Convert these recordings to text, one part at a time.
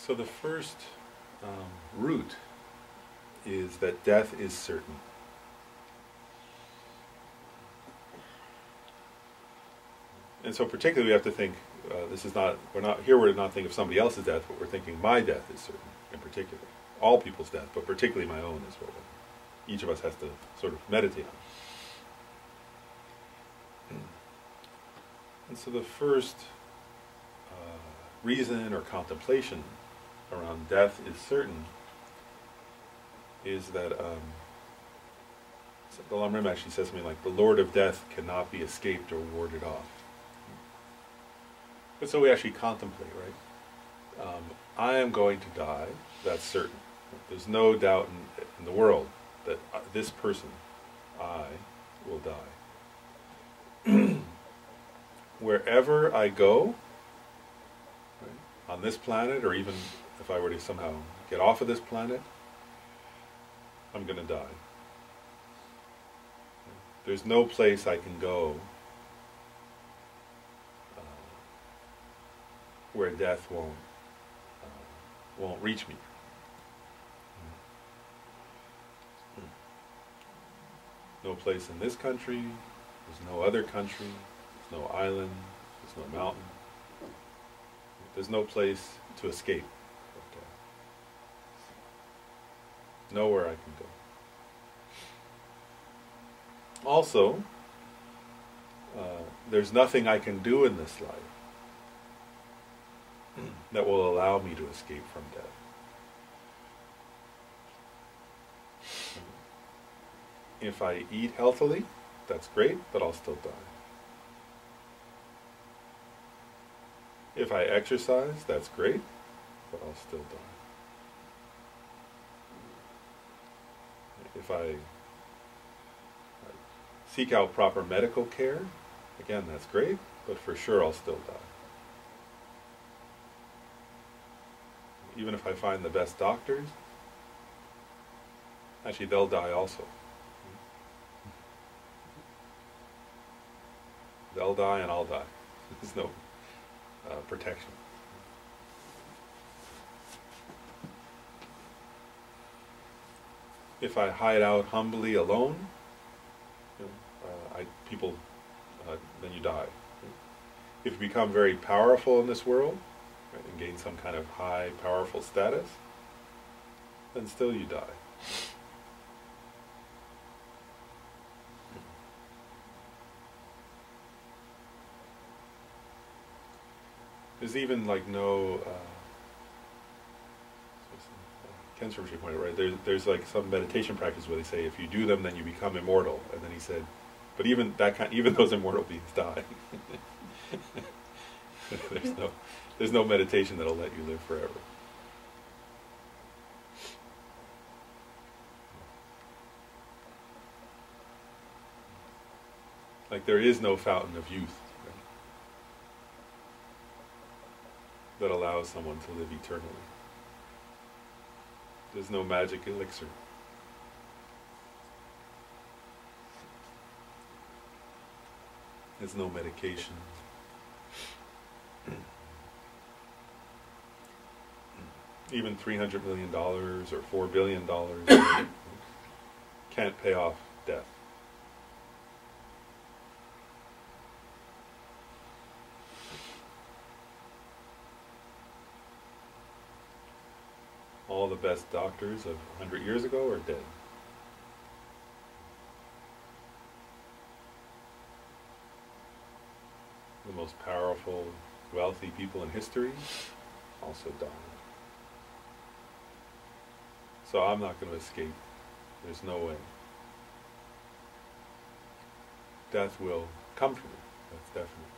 So the first root is that death is certain. And so particularly we have to think, we're not thinking of somebody else's death, but we're thinking my death is certain in particular. All people's death, but particularly my own is what each of us has to sort of meditate on. And so the first reason or contemplation around death is certain is that the Lam Rim actually says something like, the Lord of Death cannot be escaped or warded off. But so we actually contemplate, right? I am going to die, that's certain. There's no doubt in the world that this person, I, will die. Wherever I go, right, on this planet, or even if I were to somehow get off of this planet, I'm going to die. There's no place I can go where death won't reach me. No place in this country, there's no other country, there's no island, there's no mountain. There's no place to escape from death. Nowhere I can go. Also, there's nothing I can do in this life that will allow me to escape from death. If I eat healthily, that's great, but I'll still die. If I exercise, that's great, but I'll still die. If I seek out proper medical care, again, that's great, but for sure I'll still die. Even if I find the best doctors, actually they'll die also. They'll die and I'll die. There's no protection. If I hide out humbly alone, then you die. If you become very powerful in this world, right, and gain some kind of high, powerful status, then still you die. There's even like no, Ken Srimsky pointed out, right? There's like some meditation practice where they say if you do them, then you become immortal. And then he said, but even those immortal beings die. There's no meditation that'll let you live forever. Like there is no fountain of youth, right, that allows someone to live eternally. There's no magic elixir. There's no medication. Even $300 million or $4 billion can't pay off death. All the best doctors of 100 years ago are dead. The most powerful, wealthy people in history also died. So I'm not going to escape. There's no way. Death will come for me. That's definite.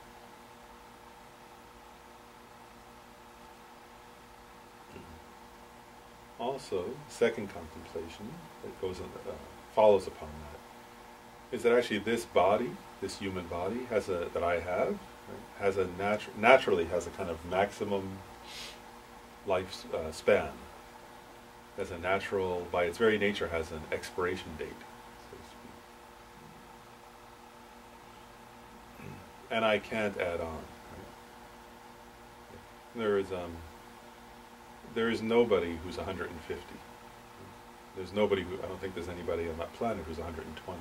Also, second contemplation that follows upon that is that actually this body, this human body, that I have, right, has a naturally has a kind of maximum life span. Has a natural, by its very nature, has an expiration date, so to speak. And I can't add on. Right? There is there is nobody who's 150. There's nobody who, I don't think there's anybody on that planet who's 120.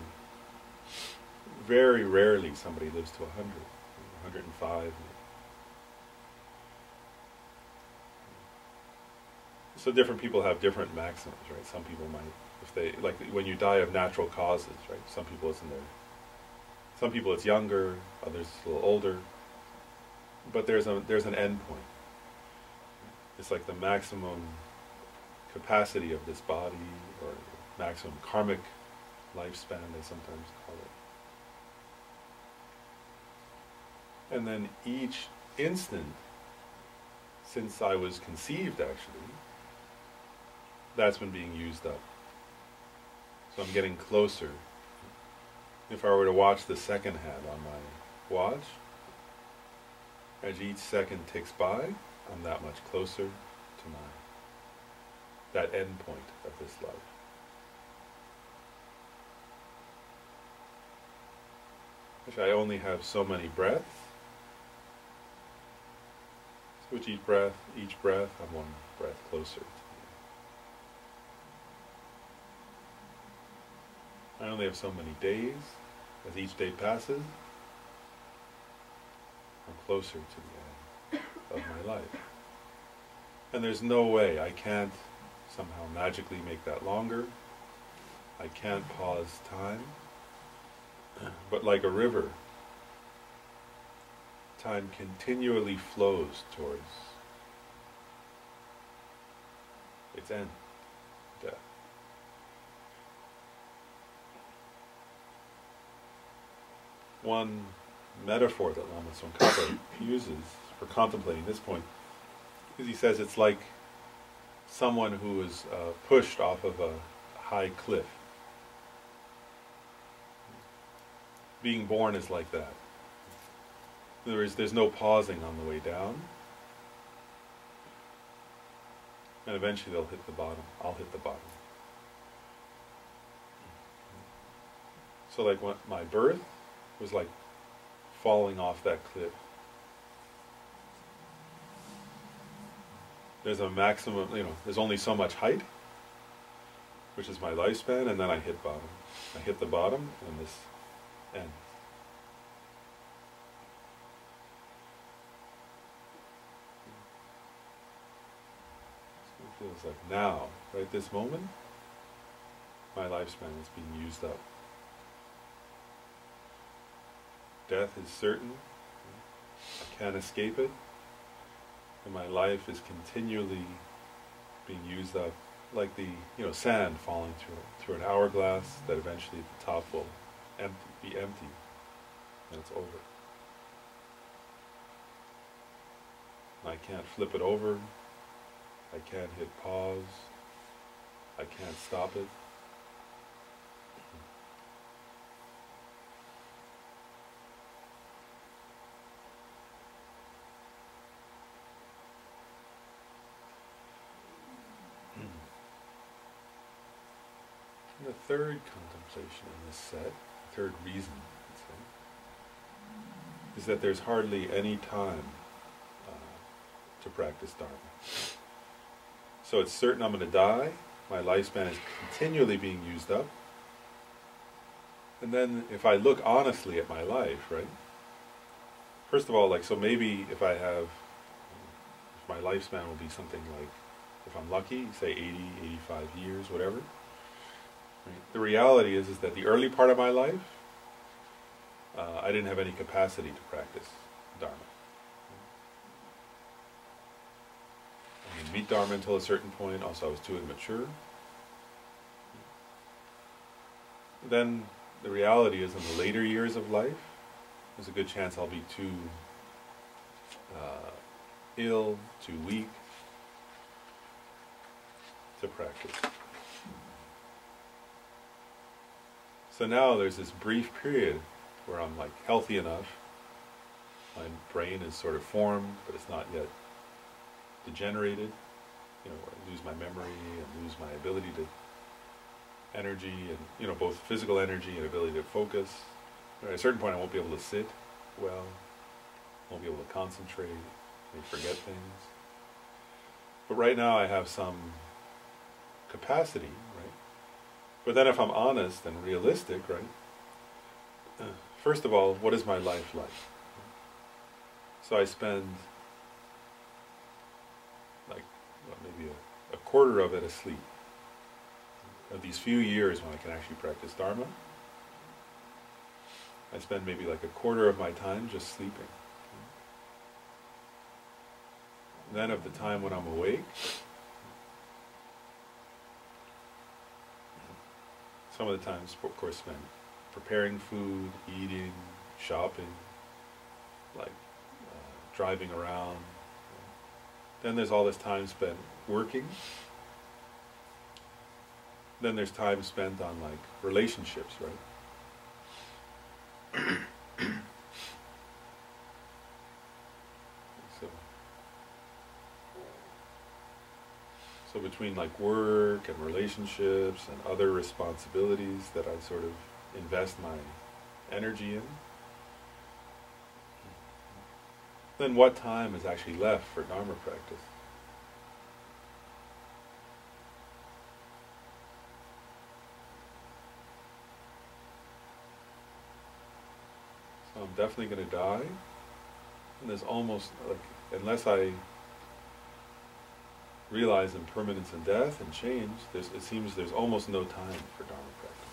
Very rarely somebody lives to 100, 105. So different people have different maxims, right? Some people might, if they, like when you die of natural causes, right? Some people it's in their, some people it's younger, others it's a little older. But there's an end point. It's like the maximum capacity of this body, or maximum karmic lifespan, they sometimes call it. And then each instant, since I was conceived actually, that's been being used up. So I'm getting closer. If I were to watch the second hand on my watch, as each second ticks by, I'm that much closer to that end point of this life. Which I only have so many breaths. So with each breath, I'm one breath closer to the end. I only have so many days. As each day passes, I'm closer to the end of my life. And there's no way, I can't somehow magically make that longer. I can't pause time. But like a river, time continually flows towards its end, death. One metaphor that Lama Tsongkhapa uses for contemplating this point is he says it's like someone who is pushed off of a high cliff. Being born is like that. In other words, there's no pausing on the way down. And eventually they'll hit the bottom. I'll hit the bottom. So like when my birth was like falling off that cliff. There's a maximum, there's only so much height, which is my lifespan, and then I hit bottom. I hit the bottom, and this ends. So it feels like now, right this moment, my lifespan is being used up. Death is certain. I can't escape it. And my life is continually being used up like the sand falling through an hourglass that eventually at the top will be empty and it's over. And I can't flip it over. I can't hit pause. I can't stop it. And the third contemplation in this set, the third reason, I'd say, is that there's hardly any time to practice Dharma. So it's certain I'm going to die, my lifespan is continually being used up, and then if I look honestly at my life, right, first of all, so maybe if my lifespan will be something like, if I'm lucky, say 80, 85 years, whatever. Right? The reality is that the early part of my life, I didn't have any capacity to practice Dharma. I didn't meet Dharma until a certain point, also I was too immature. Then the reality is in the later years of life, there's a good chance I'll be too ill, too weak to practice. So now there's this brief period where I'm healthy enough, my brain is sort of formed, but it's not yet degenerated, where I lose my memory and lose my ability to energy and, both physical energy and ability to focus. At a certain point I won't be able to sit well, won't be able to concentrate, may forget things. But right now I have some capacity, right? But then if I'm honest and realistic, right? First of all, what is my life like? So I spend like maybe a quarter of it asleep. Of these few years when I can actually practice Dharma, I spend maybe like a quarter of my time just sleeping. And then of the time when I'm awake, some of the times, of course, spent preparing food, eating, shopping, like driving around. Then there's all this time spent working. Then there's time spent on like relationships, right? So between like work and relationships and other responsibilities that I sort of invest my energy in, then what time is actually left for Dharma practice? So I'm definitely going to die, and there's almost like, unless I realize impermanence and death and change, it seems there's almost no time for Dharma practice.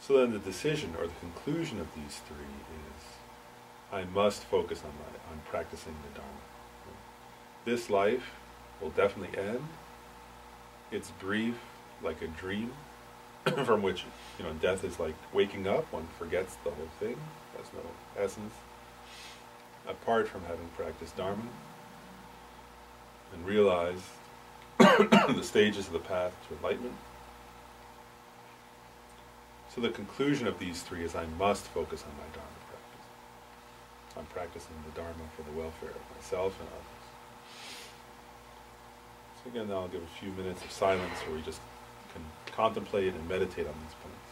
So then the decision or the conclusion of these three is, I must focus on practicing the Dharma. This life will definitely end. It's brief, like a dream, from which, death is like waking up. One forgets the whole thing. Has no essence. Apart from having practiced Dharma and realized the stages of the path to enlightenment. So the conclusion of these three is, I must focus on my Dharma practice. I'm practicing the Dharma for the welfare of myself and others. So again, now I'll give a few minutes of silence where we just can contemplate and meditate on these points.